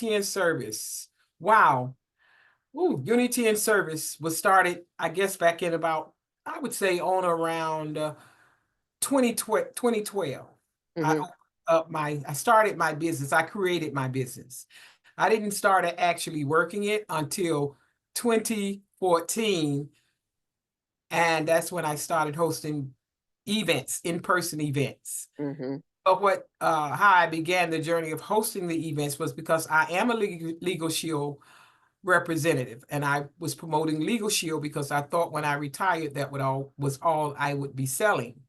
and Service. Wow. Ooh, Unity and Service was started, I guess, back in about, I would say on around 2012. I Mm-hmm. opened up I started my business. I created my business. I didn't start actually working it until 2014. And that's when I started hosting events, in-person events. Mm-hmm. But how I began the journey of hosting the events was because I am a LegalShield representative, and I was promoting LegalShield because I thought when I retired that was all I would be selling.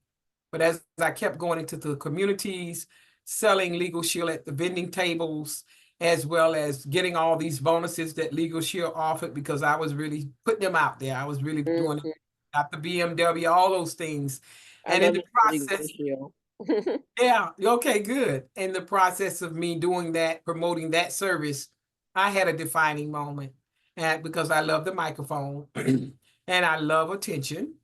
But as I kept going into the communities, selling LegalShield at the vending tables, as well as getting all these bonuses that LegalShield offered, because I was really putting them out there. I was really doing Mm-hmm. out the BMW, all those things. I And in love the me some legal process, shield. yeah, okay, good. In the process of me doing that, promoting that service, I had a defining moment. And because I love the microphone and I love attention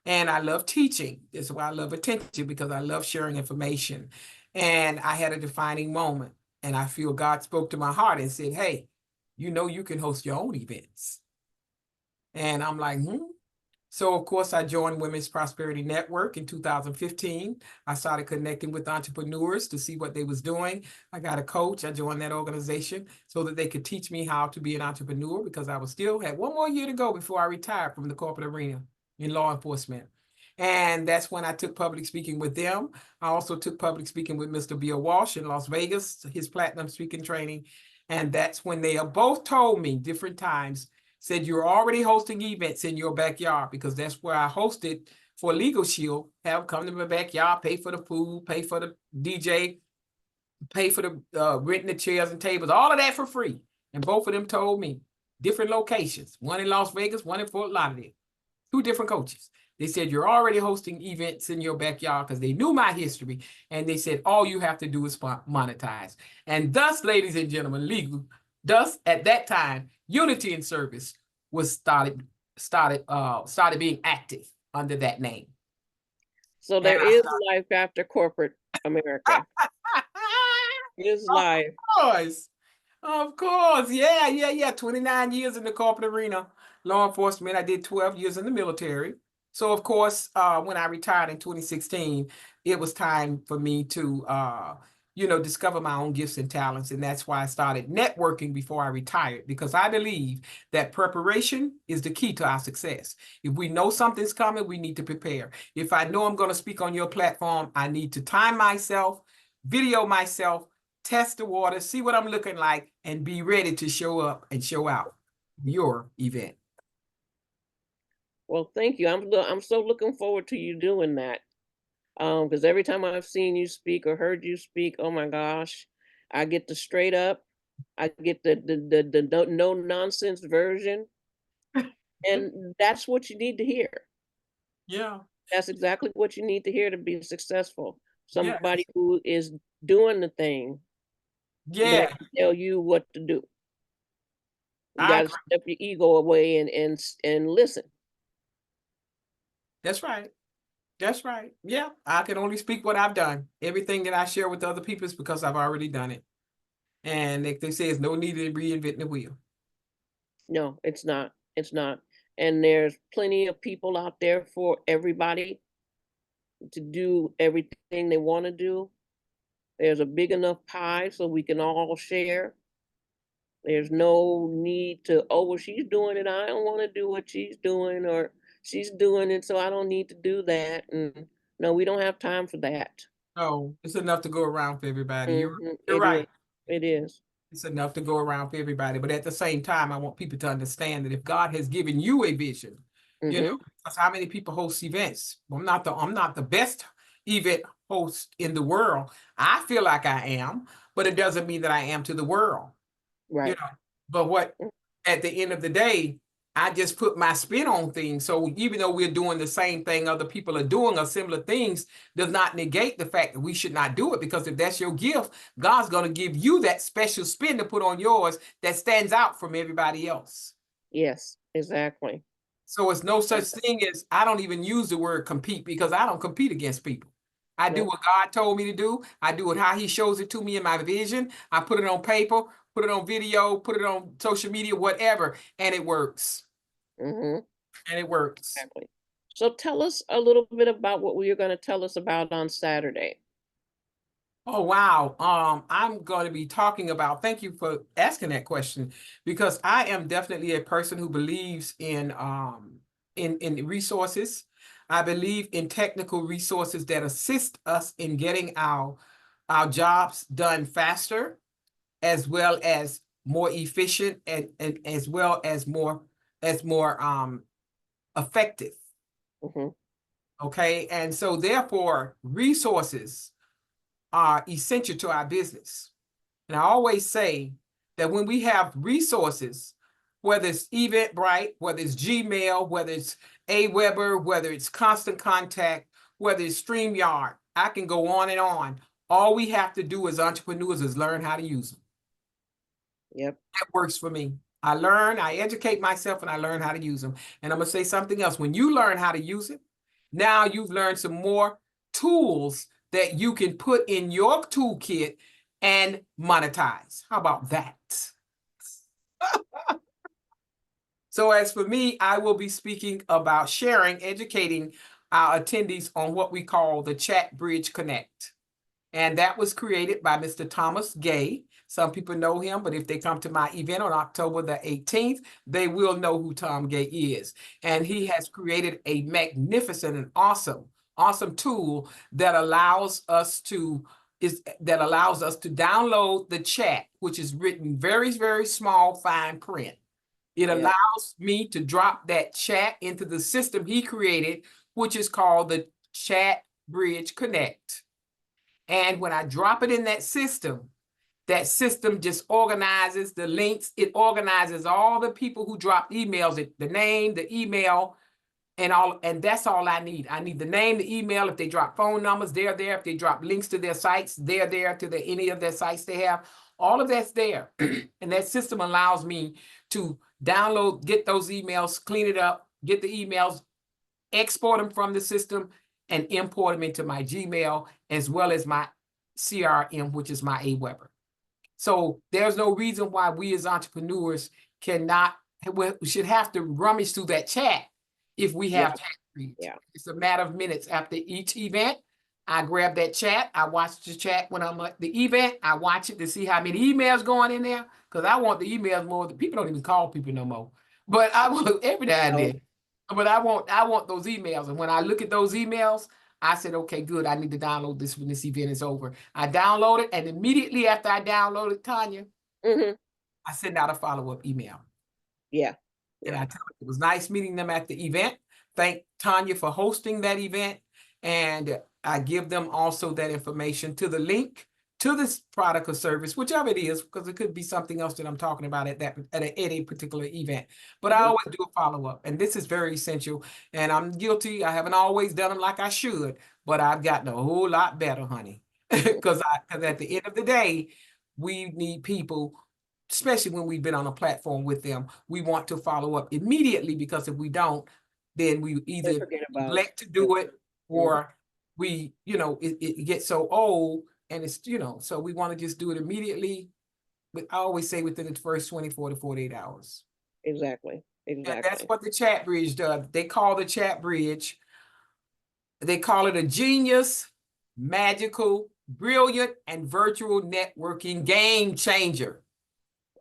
and I love teaching. That's why I love attention, because I love sharing information. And I had a defining moment. And I feel God spoke to my heart and said, hey, you can host your own events. And I'm like, hmm. So, of course, I joined Women's Prosperity Network in 2015. I started connecting with entrepreneurs to see what they was doing. I got a coach. I joined that organization so that they could teach me how to be an entrepreneur, because I was still had one more year to go before I retired from the corporate arena in law enforcement. And that's when I took public speaking with them. I also took public speaking with Mr. Bill Walsh in Las Vegas, his platinum speaking training. And that's when they have both told me different times, said you're already hosting events in your backyard, because that's where I hosted for LegalShield. Have come to my backyard, pay for the food, pay for the DJ, pay for the renting the chairs and tables, all of that for free. And both of them told me different locations, one in Las Vegas, one in Fort Lauderdale, two different coaches. They said you're already hosting events in your backyard, because they knew my history. And they said all you have to do is monetize. And thus, ladies and gentlemen, thus at that time, Unity in Service was started being active under that name. So And there I is started. life after corporate America. Is Of life. course. Of course. Yeah, yeah, yeah. 29 years in the corporate arena, law enforcement. I did 12 years in the military. So, of course, when I retired in 2016, it was time for me to, discover my own gifts and talents. And that's why I started networking before I retired, because I believe that preparation is the key to our success. If we know something's coming, we need to prepare. If I know I'm going to speak on your platform, I need to time myself, video myself, test the water, see what I'm looking like, and be ready to show up and show out your event. Well, thank you. I'm so looking forward to you doing that. Because every time I've seen you speak or heard you speak, oh my gosh, I get the straight up, I get the no nonsense version, and that's what you need to hear. Yeah. That's exactly what you need to hear to be successful. Yeah. Somebody who is doing the thing that Yeah. can tell you what to do. You I got to agree. step your ego away and listen. That's right. That's right. Yeah. I can only speak what I've done. Everything that I share with other people is because I've already done it. And like they say, there's no need in reinventing the wheel. No, it's not. It's not. And there's plenty of people out there for everybody to do everything they want to do. There's a big enough pie so we can all share. There's no need to, oh, well, she's doing it. I don't want to do what she's doing, or she's doing it, so I don't need to do that. And no, we don't have time for that. No, it's enough to go around for everybody. You're It is. right. It is. It's enough to go around for everybody. But at the same time, I want people to understand that if God has given you a vision, Mm-hmm. because how many people host events? I'm not the best event host in the world. I feel like I am, but it doesn't mean that I am to the world, you Right. know. But what at the end of the day, I just put my spin on things. So even though we're doing the same thing other people are doing or similar things, does not negate the fact that we should not do it. Because if that's your gift, God's going to give you that special spin to put on yours that stands out from everybody else. Yes, exactly. So it's no such thing as, I don't even use the word compete, because I don't compete against people. I do Nope. what God told me to do. I do it how he shows it to me in my vision. I put it on paper. put it on video, put it on social media, whatever, and it works. Mm-hmm. And it works. Exactly. So tell us a little bit about what you're going to tell us about on Saturday. Oh, wow. I'm going to be talking about, thank you for asking that question, because I am definitely a person who believes in resources. I believe in technical resources that assist us in getting our jobs done faster, as well as more efficient, and as well as more effective. Mm-hmm. Okay. And so therefore resources are essential to our business. And I always say that when we have resources, whether it's Eventbrite, whether it's Gmail, whether it's Aweber, whether it's Constant Contact, whether it's StreamYard, I can go on and on. All we have to do as entrepreneurs is learn how to use them. Yep. That works for me. I educate myself, and I learn how to use them. And I'm going to say something else. When you learn how to use it, now you've learned some more tools that you can put in your toolkit and monetize. How about that? So as for me, I will be speaking about educating our attendees on what we call the Chat Bridge Connect. And that was created by Mr. Thomas Gay. Some people know him, but if they come to my event on October the 18th, they will know who Tom Gay is. And he has created a magnificent and awesome tool that allows us to download the chat, which is written very, very small, fine print. It allows me to drop that chat into the system he created, which is called the Chat Bridge Connect. And when I drop it in that system just organizes the links. It organizes all the people who drop emails, the name, the email, and that's all I need. I need the name, the email. If they drop phone numbers, they're there. If they drop links to their sites, they're there to any of their sites they have. All of that's there. And that system allows me to download, get those emails, clean it up, get the emails, export them from the system, and import them into my Gmail, as well as my CRM, which is my Aweber. So there's no reason why we as entrepreneurs we should have to rummage through that chat if we have chat reads. Yeah. It's a matter of minutes. After each event, I grab that chat. I watch the chat when I'm at the event. I watch it to see how many emails going in there, because I want the emails more. People don't even call people no more. But I want every now and then. But I want those emails. And when I look at those emails, I said, okay, good. I need to download this when this event is over. I download it, and immediately after I download it, Tonya, I send out a follow-up email. Yeah. And I tell them it was nice meeting them at the event. Thank Tonya for hosting that event. And I give them also that information to the link to this product or service, whichever it is, because it could be something else that I'm talking about at a particular event. But I always do a follow-up, and this is very essential. And I'm guilty. I haven't always done them like I should, but I've gotten a whole lot better, honey. Because at the end of the day, we need people, especially when we've been on a platform with them, we want to follow up immediately, because if we don't, then we either neglect to do it, or we, it gets so old, and it's, so we want to just do it immediately. But I always say within the first 24 to 48 hours. Exactly. And that's what the Chat Bridge does. They call the Chat Bridge, they call it a genius, magical, brilliant, and virtual networking game changer.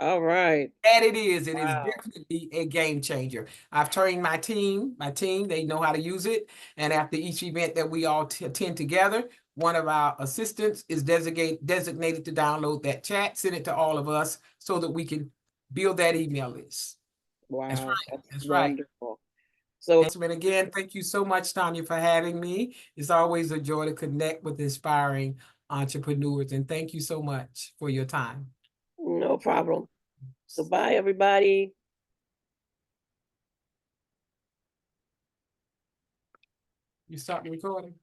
All right. And it is definitely a game changer. I've trained my team, they know how to use it. And after each event that we all attend together, one of our assistants is designated to download that chat, send it to all of us so that we can build that email list. Wow. That's right. That's wonderful. Right. So, and again, thank you so much, Tonya, for having me. It's always a joy to connect with inspiring entrepreneurs. And thank you so much for your time. No problem. So bye, everybody. You start the recording?